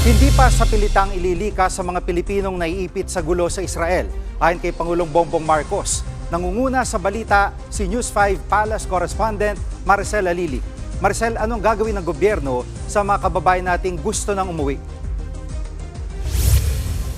Hindi pa sa pilitang ililikas sa mga Pilipinong naiipit sa gulo sa Israel. Ayon kay Pangulong Bongbong Marcos, nangunguna sa balita si News 5 Palace correspondent Maricel Alili. Maricel, anong gagawin ng gobyerno sa mga kababayan nating gusto nang umuwi?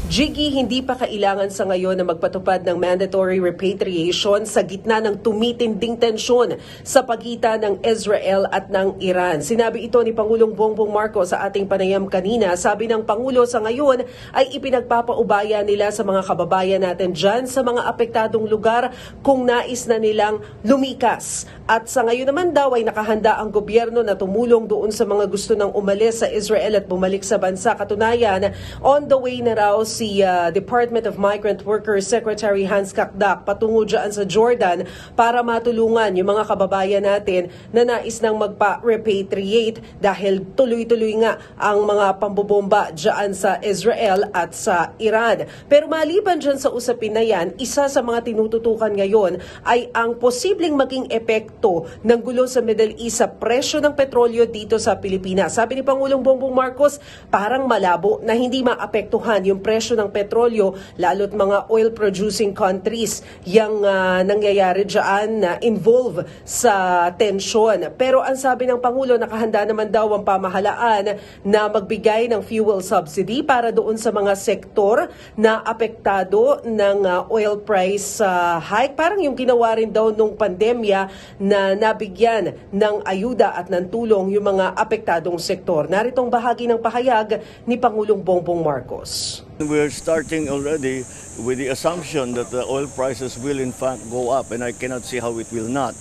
Jiggy, hindi pa kailangan sa ngayon na magpatupad ng mandatory repatriation sa gitna ng tumitinding tensyon sa pagitan ng Israel at ng Iran. Sinabi ito ni Pangulong Bongbong Marcos sa ating panayam kanina. Sabi ng Pangulo sa ngayon ay ipinagpapaubaya nila sa mga kababayan natin dyan sa mga apektadong lugar kung nais na nilang lumikas. At sa ngayon naman daw ay nakahanda ang gobyerno na tumulong doon sa mga gusto nang umalis sa Israel at bumalik sa bansa. Katunayan, on the way na raw si Department of Migrant Workers Secretary Hans Kakdak patungo dyan sa Jordan para matulungan yung mga kababayan natin na nais nang magpa-repatriate dahil tuloy-tuloy nga ang mga pambobomba dyan sa Israel at sa Iran. Pero maliban dyan sa usapin na yan, isa sa mga tinututukan ngayon ay ang posibleng maging epekto ng gulo sa Middle East sa presyo ng petrolyo dito sa Pilipinas. Sabi ni Pangulong Bongbong Marcos, parang malabo na hindi maapektuhan yung presyo ng petrolyo, lalo't mga oil-producing countries yung nangyayari dyan na involve sa tensyon. Pero ang sabi ng Pangulo, nakahanda naman daw ang pamahalaan na magbigay ng fuel subsidy para doon sa mga sektor na apektado ng oil price hike. Parang yung ginawa rin daw nung pandemya na nabigyan ng ayuda at ng tulong yung mga apektadong sektor. Naritong bahagi ng pahayag ni Pangulong Bongbong Marcos. We're starting already with the assumption that the oil prices will in fact go up, and I cannot see how it will not,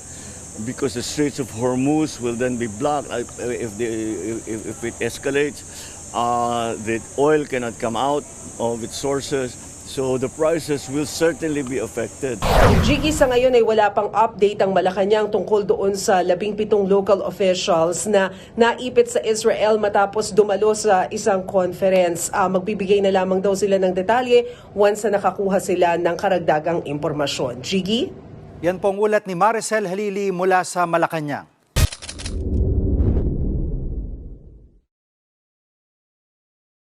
because the Straits of Hormuz will then be blocked if it escalates. The oil cannot come out of its sources. So the prices will certainly be affected. Jiggy, sa ngayon ay wala pang update ang Malacanang tungkol doon sa 17 local officials na naipit sa Israel matapos dumalo sa isang conference. Magbibigay na lamang daw sila ng detalye once na nakakuha sila ng karagdagang impormasyon. Jiggy? Yan pong ulat ni Maricel Halili mula sa Malacanang.